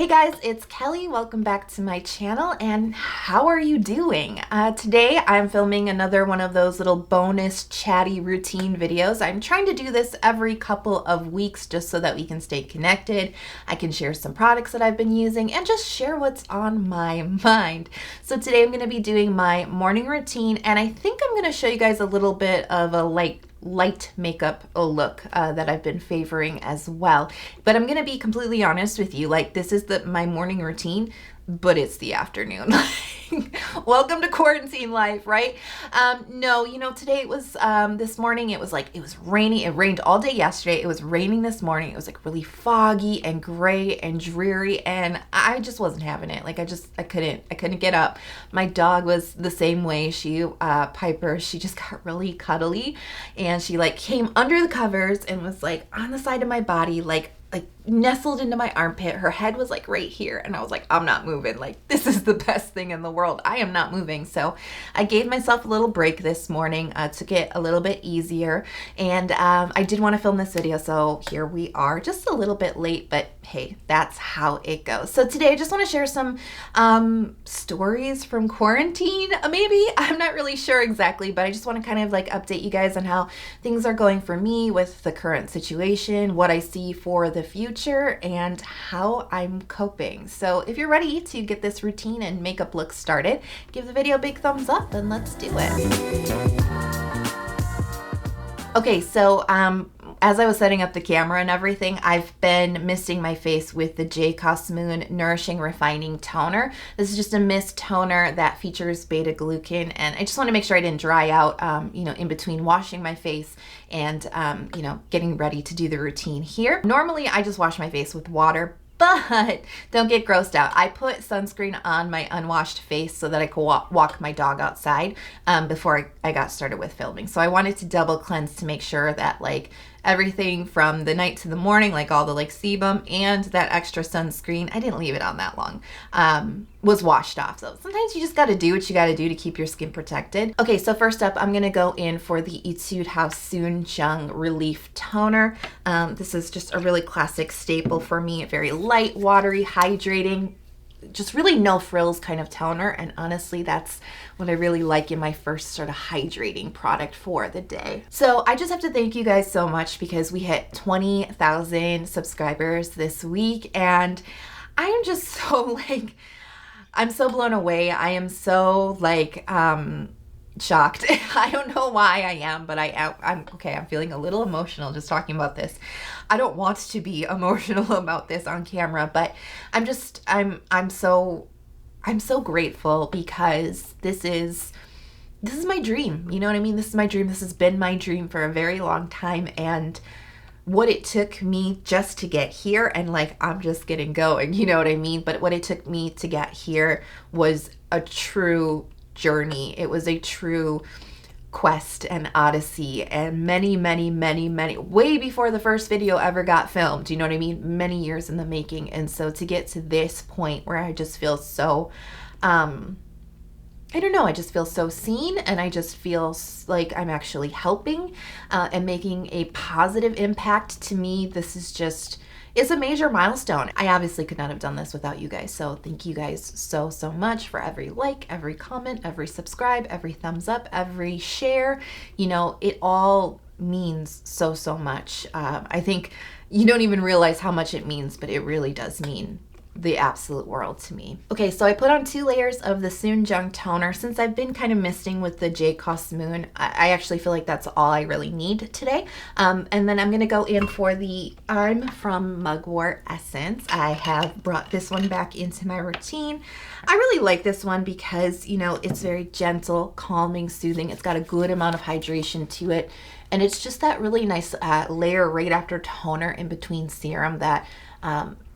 Hey guys, it's Kelly. Welcome back to my channel, and how are you doing? Today I'm filming another one of those little bonus chatty routine videos. I'm trying to do this every couple of weeks just so that we can stay connected. I can share some products that I've been using and just share what's on my mind. So today I'm going to be doing my morning routine, and I think I'm going to show you guys a little bit of a light makeup look that I've been favoring as well. But I'm gonna be completely honest with you, like this is my morning routine, but it's the afternoon. Welcome to quarantine life, right? No, today it was this morning it was rainy. It rained all day yesterday. It was raining this morning. It was like really foggy and gray and dreary, and I just wasn't having it. Like I couldn't get up. My dog was the same way. She Piper, she just got really cuddly, and she like came under the covers and was like on the side of my body, like nestled into my armpit. Her head was like right here, and I was like, I'm not moving. Like, this is the best thing in the world. I am not moving. So I gave myself a little break this morning, took it a little bit easier, and I did want to film this video, so here we are, just a little bit late, but hey, that's how it goes. So today I just want to share some stories from quarantine, maybe. I'm not really sure exactly, but I just want to kind of like update you guys on how things are going for me with the current situation, what I see for the future, and how I'm coping. So if you're ready to get this routine and makeup look started, give the video a big thumbs up and let's do it. Okay, so as I was setting up the camera and everything, I've been misting my face with the Jkosmmune Nourishing Refining Toner. This is just a mist toner that features beta glucan, and I just want to make sure I didn't dry out, in between washing my face and, getting ready to do the routine here. Normally, I just wash my face with water, but don't get grossed out. I put sunscreen on my unwashed face so that I could walk my dog outside before I got started with filming. So I wanted to double cleanse to make sure that like everything from the night to the morning, like all the like sebum and that extra sunscreen, I didn't leave it on that long, was washed off. So sometimes you just got to do what you got to do to keep your skin protected. Okay, so first up, I'm going to go in for the Etude House Soon Jeung Relief Toner. This is just a really classic staple for me. Very light, watery, hydrating, just really no frills kind of toner, and honestly that's what I really like in my first sort of hydrating product for the day. So I just have to thank you guys so much because we hit 20,000 subscribers this week, and I am just so like, I'm so blown away. I am so like shocked. I don't know why I am, but I'm okay. I'm feeling a little emotional just talking about this. I don't want to be emotional about this on camera, but I'm so grateful because this is my dream. You know what I mean? This is my dream. This has been my dream for a very long time, and what it took me just to get here, and like I'm just getting going, you know what I mean? But what it took me to get here was a true journey. It was a true quest and odyssey, and many way before the first video ever got filmed, you know what I mean? Many years in the making. And so to get to this point where I just feel so I don't know, I just feel so seen, and I just feel like I'm actually helping and making a positive impact. To me, this is just, it's a major milestone. I obviously could not have done this without you guys, so thank you guys so much for every like, every comment, every subscribe, every thumbs up, every share. You know, it all means so much. I think you don't even realize how much it means, but it really does mean the absolute world to me. Okay, so I put on 2 layers of the Soon Jeung toner. Since I've been kind of misting with the Jkosmmune, I actually feel like that's all I really need today. And then I'm gonna go in for the I'm from Mugwort essence. I have brought this one back into my routine. I really like this one because, it's very gentle, calming, soothing. It's got a good amount of hydration to it, and it's just that really nice layer right after toner in between serum that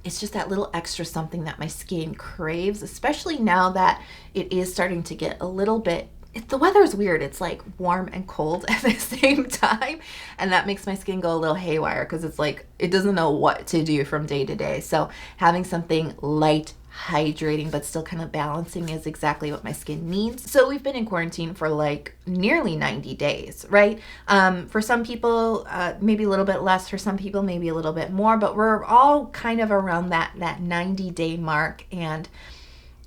it's just that little extra something that my skin craves, especially now that it is starting to get a little bit, the weather is weird. It's like warm and cold at the same time, and that makes my skin go a little haywire because it's like it doesn't know what to do from day to day. So having something light, hydrating but still kind of balancing is exactly what my skin needs. So we've been in quarantine for like nearly 90 days, right? For some people, maybe a little bit less. For some people, maybe a little bit more, but we're all kind of around that 90-day mark. And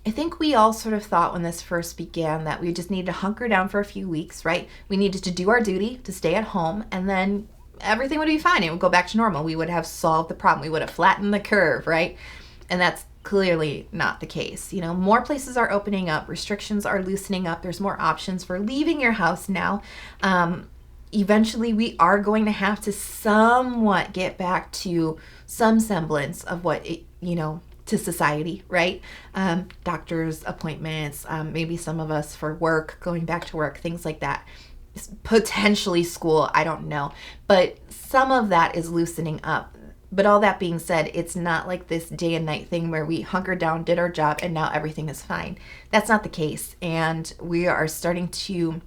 I think we all sort of thought when this first began that we just needed to hunker down for a few weeks, right? We needed to do our duty to stay at home, and then everything would be fine. It would go back to normal. We would have solved the problem. We would have flattened the curve, right? And that's clearly not the case. You know, more places are opening up, restrictions are loosening up, there's more options for leaving your house now. Eventually we are going to have to somewhat get back to some semblance of what it, you know, to society, right? Doctor's appointments, maybe some of us for work, going back to work, things like that. Potentially school, I don't know. But some of that is loosening up. But all that being said, it's not like this day and night thing where we hunkered down, did our job, and now everything is fine. That's not the case. And we are starting to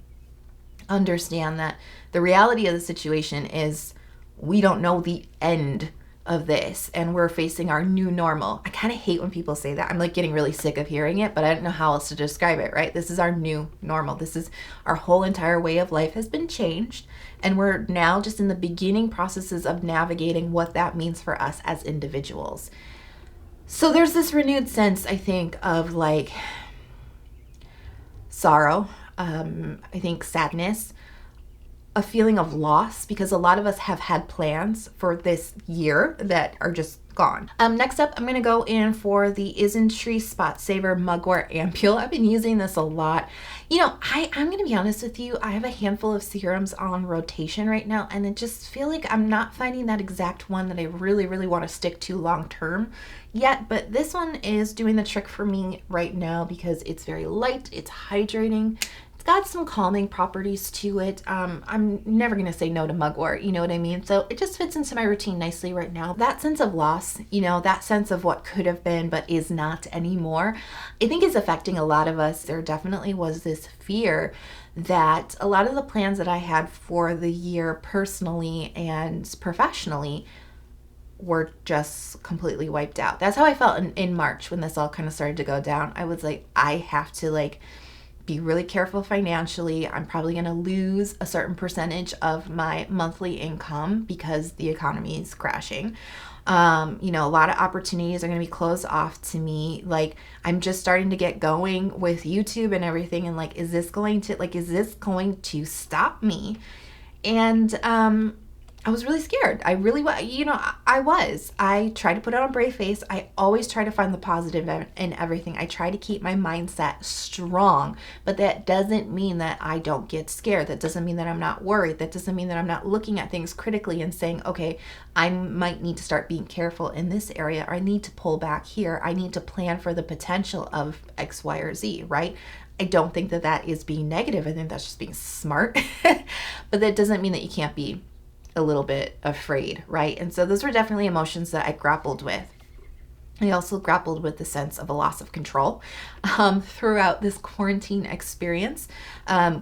understand that the reality of the situation is we don't know the end of this, and we're facing our new normal. I kind of hate when people say that. I'm like getting really sick of hearing it, but I don't know how else to describe it, right? This is our new normal. This is our whole entire way of life has been changed, and we're now just in the beginning processes of navigating what that means for us as individuals. So there's this renewed sense, I think, of like sorrow, I think sadness, a feeling of loss, because a lot of us have had plans for this year that are just gone. Next up, I'm going to go in for the Isntree Spot Saver Mugwort Ampoule. I've been using this a lot. You know, I'm going to be honest with you. I have a handful of serums on rotation right now, and I just feel like I'm not finding that exact one that I really, really want to stick to long term yet. But this one is doing the trick for me right now because it's very light, it's hydrating, it's got some calming properties to it. I'm never going to say no to mugwort, you know what I mean? So it just fits into my routine nicely right now. That sense of loss, you know, that sense of what could have been but is not anymore, I think is affecting a lot of us. There definitely was this fear that a lot of the plans that I had for the year personally and professionally were just completely wiped out. That's how I felt in March when this all kind of started to go down. I was like, I have to like be really careful financially. I'm probably going to lose a certain percentage of my monthly income because the economy is crashing. You know, a lot of opportunities are going to be closed off to me. Like, I'm just starting to get going with YouTube and everything. And like, is this going to stop me? And, I was really scared. I really was, you know, I tried to put on a brave face. I always try to find the positive in everything. I try to keep my mindset strong, but that doesn't mean that I don't get scared. That doesn't mean that I'm not worried. That doesn't mean that I'm not looking at things critically and saying, okay, I might need to start being careful in this area, or I need to pull back here. I need to plan for the potential of X, Y, or Z, right? I don't think that that is being negative. I think that's just being smart, but that doesn't mean that you can't be a little bit afraid, right? And so those were definitely emotions that I grappled with. I also grappled with the sense of a loss of control throughout this quarantine experience,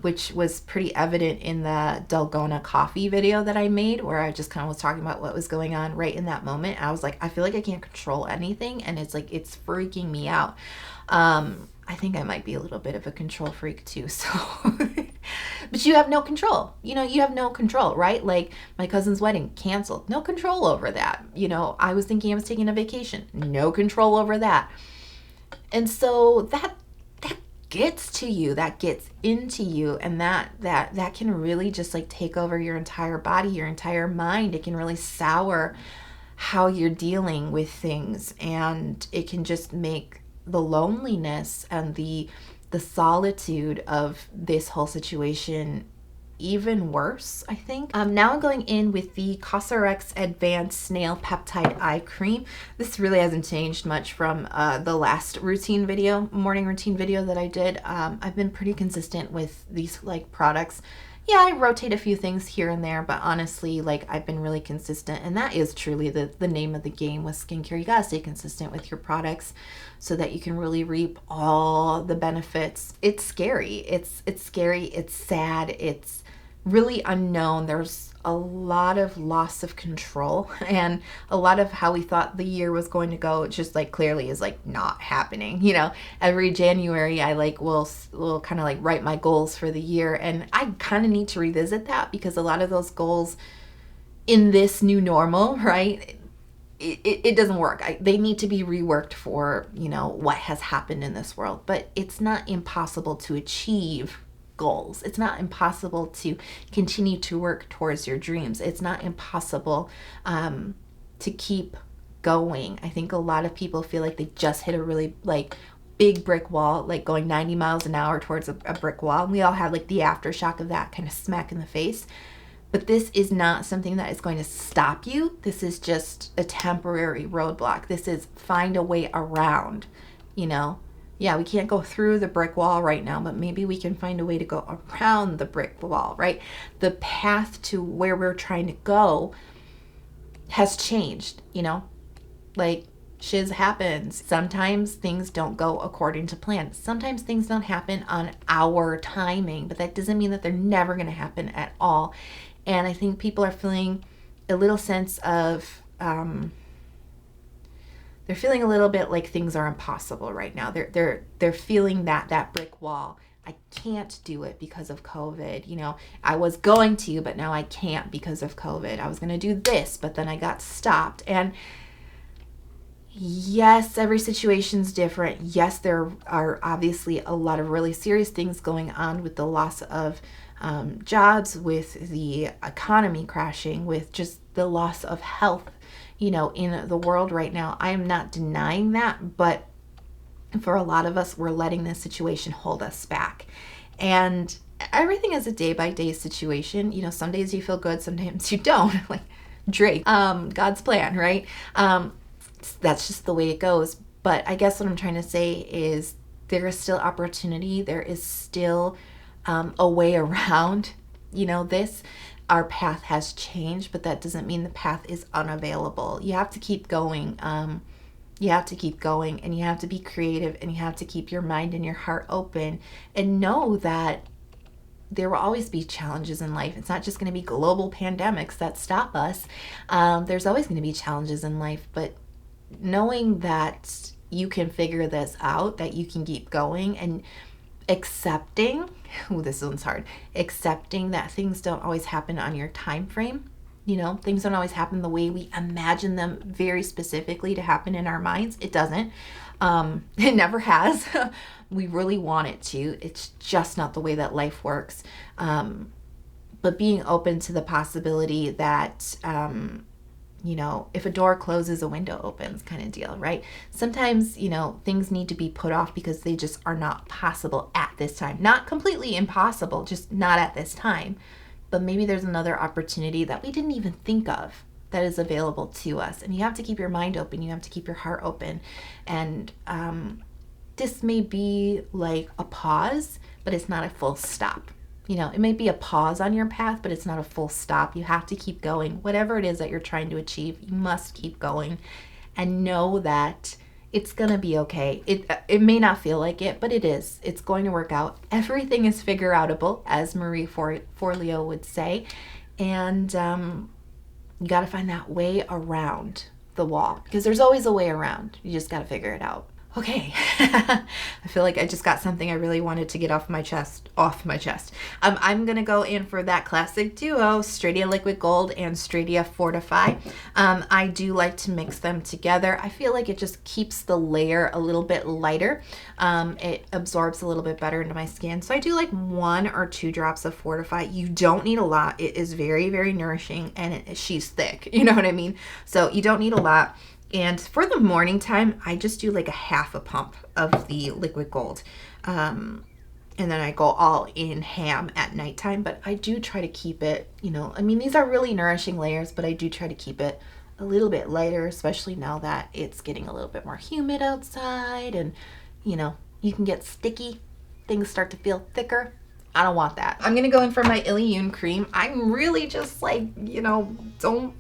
which was pretty evident in the Dalgona coffee video that I made, where I just kind of was talking about what was going on right in that moment. I was like, I feel like I can't control anything, and it's like, it's freaking me out. I think I might be a little bit of a control freak too, so but you have no control. You know, you have no control, right? Like my cousin's wedding canceled. No control over that. You know, I was thinking I was taking a vacation. No control over that. And so that gets to you, that gets into you, and that can really just like take over your entire body, your entire mind. It can really sour how you're dealing with things, and it can just make the loneliness and the solitude of this whole situation even worse, I think. Now I'm going in with the Cosrx Advanced Snail Peptide Eye Cream. This really hasn't changed much from the last morning routine video that I did. I've been pretty consistent with these like products. Yeah, I rotate a few things here and there, but honestly, like I've been really consistent, and that is truly the name of the game with skincare. You gotta stay consistent with your products so that you can really reap all the benefits. It's scary. It's scary. It's sad. It's really unknown. There's a lot of loss of control, and a lot of how we thought the year was going to go just like clearly is like not happening. You know, every January I like will kind of like write my goals for the year, and I kind of need to revisit that because a lot of those goals in this new normal, right? It doesn't work. They need to be reworked for, you know, what has happened in this world. But it's not impossible to achieve goals. It's not impossible to continue to work towards your dreams. It's not impossible to keep going. I think a lot of people feel like they just hit a really like big brick wall, like going 90 miles an hour towards a brick wall. And we all have like the aftershock of that kind of smack in the face. But this is not something that is going to stop you. This is just a temporary roadblock. This is find a way around, you know. Yeah, we can't go through the brick wall right now, but maybe we can find a way to go around the brick wall, right? The path to where we're trying to go has changed, you know. Like, shiz happens. Sometimes things don't go according to plan. Sometimes things don't happen on our timing, but that doesn't mean that they're never going to happen at all. And I think people are feeling a little sense of, they're feeling a little bit like things are impossible right now. They're feeling that brick wall. I can't do it because of COVID. You know, I was going to, but now I can't because of COVID. I was going to do this, but then I got stopped. And yes, every situation's different. Yes, there are obviously a lot of really serious things going on with the loss of jobs, with the economy crashing, with just the loss of health, you know, in the world right now. I am not denying that, but for a lot of us, we're letting this situation hold us back. And everything is a day-by-day situation. You know, some days you feel good, sometimes you don't. Like Drake, God's plan, right? That's just the way it goes. But I guess what I'm trying to say is there is still opportunity. There is still a way around, you know, this. Our path has changed, but that doesn't mean the path is unavailable. You have to keep going. You have to keep going, and you have to be creative, and you have to keep your mind and your heart open, and know that there will always be challenges in life. It's not just going to be global pandemics that stop us. There's always going to be challenges in life, but knowing that you can figure this out, that you can keep going, and accepting, this one's hard, accepting that things don't always happen on your time frame. You know, things don't always happen the way we imagine them very specifically to happen in our minds. It doesn't. It never has. We really want it to. It's just not the way that life works. But being open to the possibility that, you know, if a door closes, a window opens kind of deal, right? Sometimes, you know, things need to be put off because they just are not possible at this time. Not completely impossible, just not at this time. But maybe there's another opportunity that we didn't even think of that is available to us. And you have to keep your mind open. You have to keep your heart open. And this may be like a pause, but it's not a full stop. You know, it may be a pause on your path, but it's not a full stop. You have to keep going. Whatever it is that you're trying to achieve, you must keep going and know that it's going to be okay. It may not feel like it, but it is. It's going to work out. Everything is figure outable, as Marie Forleo would say. And you got to find that way around the wall, because there's always a way around. You just got to figure it out. Okay, I feel like I just got something I really wanted to get off my chest. I'm going to go in for that classic duo, Stratia Liquid Gold and Stratia Fortify. I do like to mix them together. I feel like it just keeps the layer a little bit lighter. It absorbs a little bit better into my skin. So I do like 1 or 2 drops of Fortify. You don't need a lot. It is very, very nourishing, and she's thick. You know what I mean? So you don't need a lot. And for the morning time, I just do like a half a pump of the liquid gold. And then I go all in ham at nighttime. But I do try to keep it, you know, I mean, these are really nourishing layers, but I do try to keep it a little bit lighter, especially now that it's getting a little bit more humid outside. And, you know, you can get sticky. Things start to feel thicker. I don't want that. I'm gonna go in for my Illiyoon cream. I'm really just like, you know, don't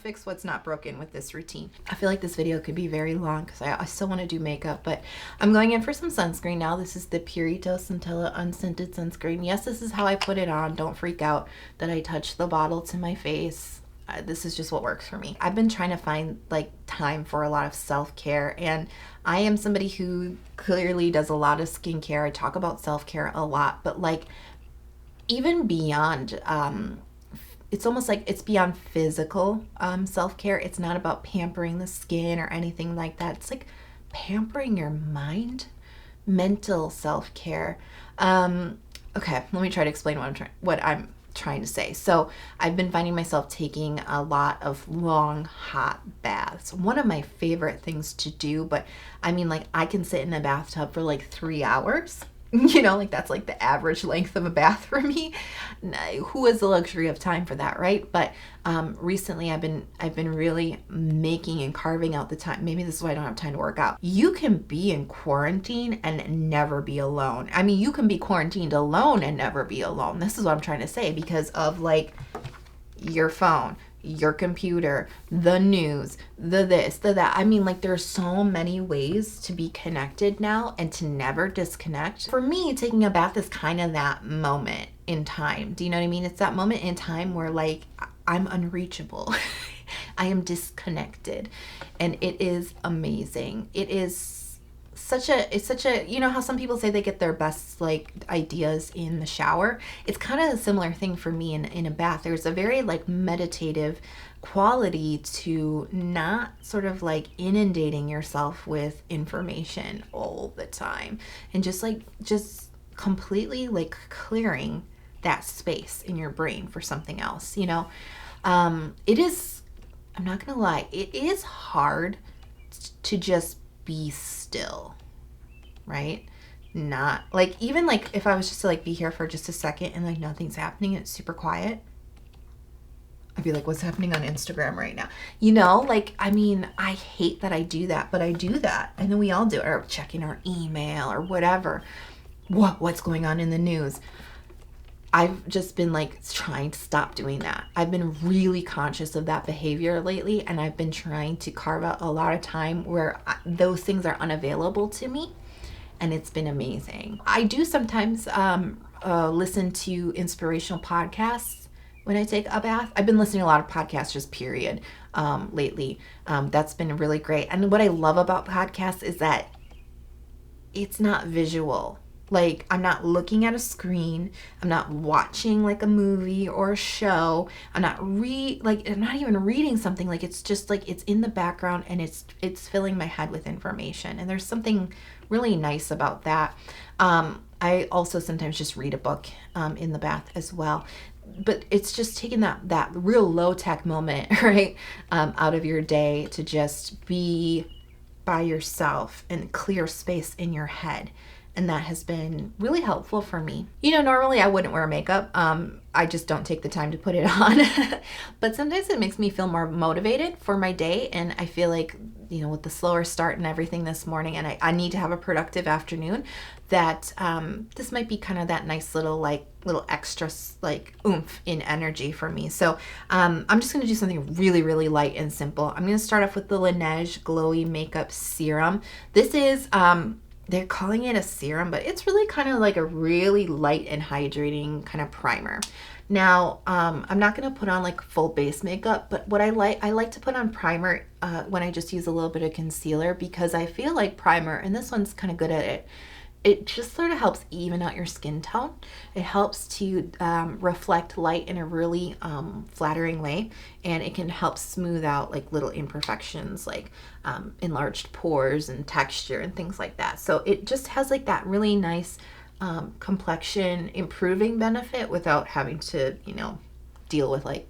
fix what's not broken with this routine. I feel like this video could be very long because I still want to do makeup, but I'm going in for some sunscreen now. This is the Purito Centella Unscented Sunscreen. Yes, this is how I put it on. Don't freak out that I touch the bottle to my face. This is just what works for me. I've been trying to find like time for a lot of self-care, and I am somebody who clearly does a lot of skincare. I talk about self-care a lot, but like even beyond, it's almost like it's beyond physical self-care. It's not about pampering the skin or anything like that. It's like pampering your mind, mental self-care. Okay, let me try to explain what I'm trying to say. So I've been finding myself taking a lot of long hot baths. One of my favorite things to do, but I mean, like, I can sit in a bathtub for like 3 hours. You know, like that's like the average length of a bath for me. Who has the luxury of time for that, right? But recently I've been really making and carving out the time. Maybe this is why I don't have time to work out. You can be in quarantine and never be alone. I mean, you can be quarantined alone and never be alone. This is what I'm trying to say, because of like your phone, your computer, the news, the this, the that. I mean, like, there's so many ways to be connected now and to never disconnect. For me, taking a bath is kind of that moment in time. Do you know what I mean? It's that moment in time where like I'm unreachable. I am disconnected, and it is amazing. It's such a, you know how some people say they get their best like ideas in the shower? It's kind of a similar thing for me in a bath. There's a very like meditative quality to not sort of like inundating yourself with information all the time, and just completely like clearing that space in your brain for something else, you know? It is, I'm not gonna lie, it is hard to just be still, right? Not like, even like if I was just to like be here for just a second and like nothing's happening and it's super quiet, I'd be like, what's happening on Instagram right now? You know, like, I mean, I hate that I do that, but I do that. And then we all do it, or checking our email or whatever. What's going on in the news? I've just been like trying to stop doing that. I've been really conscious of that behavior lately, and I've been trying to carve out a lot of time where those things are unavailable to me, and it's been amazing. I do sometimes listen to inspirational podcasts when I take a bath. I've been listening to a lot of podcasts, just period, lately. That's been really great. And what I love about podcasts is that it's not visual. Like, I'm not looking at a screen. I'm not watching like a movie or a show. I'm not even reading something. Like, it's just like, it's in the background, and it's filling my head with information. And there's something really nice about that. I also sometimes just read a book in the bath as well. But it's just taking that real low tech moment, right, out of your day to just be by yourself and clear space in your head. And that has been really helpful for me. You know, normally I wouldn't wear makeup. I just don't take the time to put it on. But sometimes it makes me feel more motivated for my day. And I feel like, you know, with the slower start and everything this morning, and I need to have a productive afternoon, that this might be kind of that nice little extra like oomph in energy for me. So I'm just going to do something really, really light and simple. I'm going to start off with the Laneige Glowy Makeup Serum. This is... they're calling it a serum, but it's really kind of like a really light and hydrating kind of primer. Now, I'm not going to put on like full base makeup, but what I like to put on primer when I just use a little bit of concealer, because I feel like primer, and this one's kind of good at it, it just sort of helps even out your skin tone. It helps to reflect light in a really flattering way, and it can help smooth out like little imperfections, like enlarged pores and texture and things like that. So it just has like that really nice complexion improving benefit without having to, you know, deal with like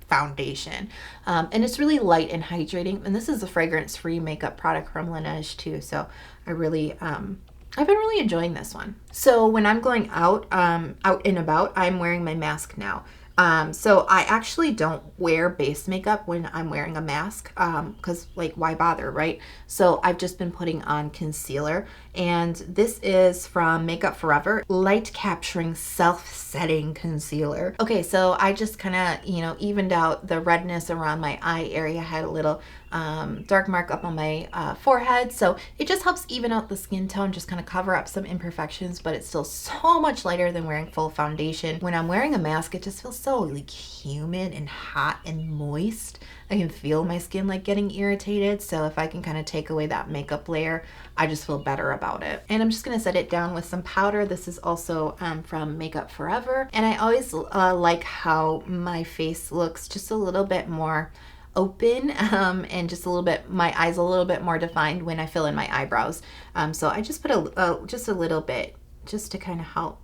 foundation. And it's really light and hydrating. And this is a fragrance-free makeup product from Laneige too. So I really... I've been really enjoying this one. So when I'm going out and about, I'm wearing my mask now. So I actually don't wear base makeup when I'm wearing a mask, because like why bother, right? So I've just been putting on concealer, and this is from Makeup Forever Light Capturing Self-Setting Concealer. Okay, so I just kind of, you know, evened out the redness around my eye area. I had a little dark mark up on my forehead, so it just helps even out the skin tone, just kind of cover up some imperfections, but it's still so much lighter than wearing full foundation. When I'm wearing a mask, it just feels so like humid and hot and moist. I can feel my skin like getting irritated, so if I can kind of take away that makeup layer, I just feel better about it. And I'm just gonna set it down with some powder. This is also from Makeup Forever, and I always like how my face looks just a little bit more open, and just a little bit, my eyes a little bit more defined when I fill in my eyebrows. So I just put just a little bit just to kind of help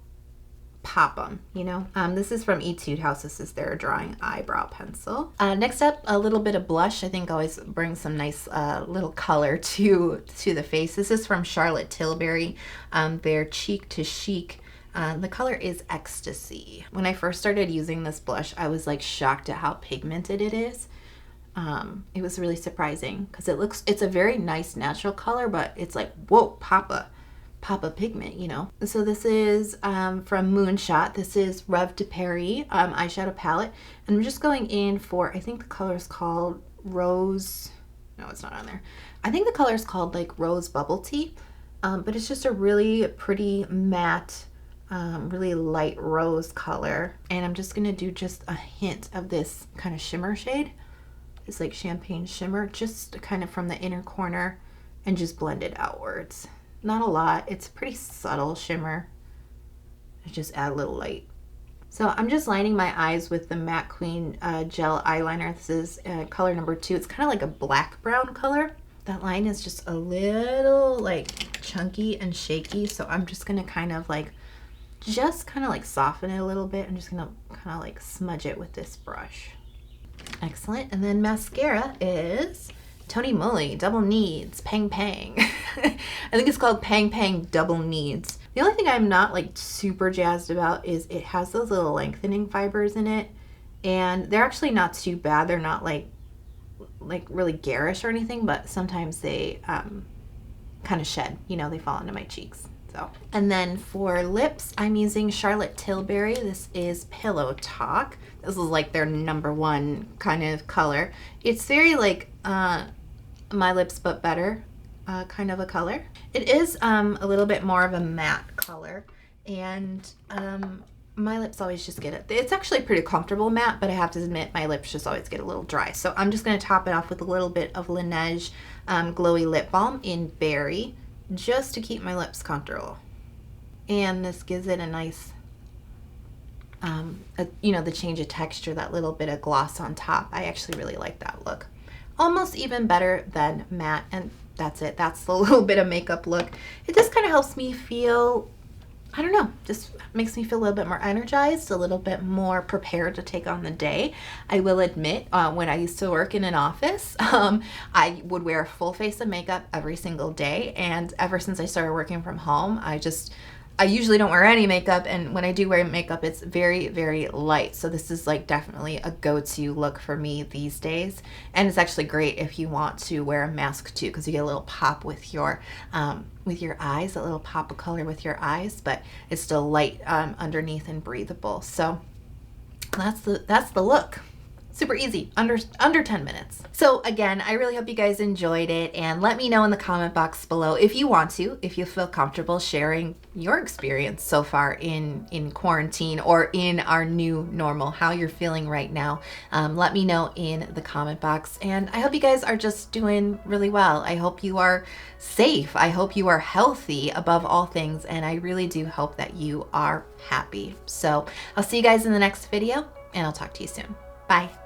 pop them, you know. This is from Etude House. This is their drawing eyebrow pencil. Next up, a little bit of blush. I think always brings some nice little color to the face. This is from Charlotte Tilbury, their Cheek to Chic. The color is Ecstasy. When I first started using this blush, I was like shocked at how pigmented it is. It was really surprising because it's a very nice natural color, but it's like, whoa, papa pigment, you know. So this is from Moonshot. This is Reve de Paris eyeshadow palette, and I'm just going in for, I think the color is called Rose. No, it's not on there. I think the color is called like Rose Bubble Tea, but it's just a really pretty matte, really light rose color. And I'm just gonna do just a hint of this kind of shimmer shade. It's like champagne shimmer, just kind of from the inner corner, and just blend it outwards. Not a lot. It's a pretty subtle shimmer. Just add a little light. So I'm just lining my eyes with the Macqueen Gel Eye Liner. This is color number 2. It's kind of like a black brown color. That line is just a little like chunky and shaky, so I'm just gonna kind of like soften it a little bit. I'm just gonna kind of like smudge it with this brush. Excellent. And then mascara is Tony Moly Double Needs Pang Pang. I think it's called Pang Pang Double Needs. The only thing I'm not like super jazzed about is it has those little lengthening fibers in it, and they're actually not too bad. They're not like really garish or anything, but sometimes they kind of shed, you know, they fall into my cheeks. So, and then for lips, I'm using Charlotte Tilbury. This is Pillow Talk. This is like their #1 kind of color. It's very like My Lips But Better kind of a color. It is a little bit more of a matte color, and my lips always just get it. It's actually pretty comfortable matte, but I have to admit my lips just always get a little dry. So I'm just going to top it off with a little bit of Laneige Glowy Lip Balm in Berry, just to keep my lips comfortable. And this gives it a nice, you know, the change of texture, that little bit of gloss on top. I actually really like that look. Almost even better than matte, and that's it. That's the little bit of makeup look. It just kind of helps me feel, I don't know, just makes me feel a little bit more energized, a little bit more prepared to take on the day. I will admit, when I used to work in an office, I would wear a full face of makeup every single day. And ever since I started working from home, I usually don't wear any makeup, and when I do wear makeup, it's very, very light. So this is like definitely a go-to look for me these days. And it's actually great if you want to wear a mask too, because you get a little pop with your eyes, a little pop of color with your eyes, but it's still light underneath and breathable. So that's the look. Super easy, under 10 minutes. So again, I really hope you guys enjoyed it, and let me know in the comment box below if you want to, if you feel comfortable sharing your experience so far in quarantine or in our new normal, how you're feeling right now. Let me know in the comment box, and I hope you guys are just doing really well. I hope you are safe. I hope you are healthy above all things, and I really do hope that you are happy. So I'll see you guys in the next video, and I'll talk to you soon. Bye.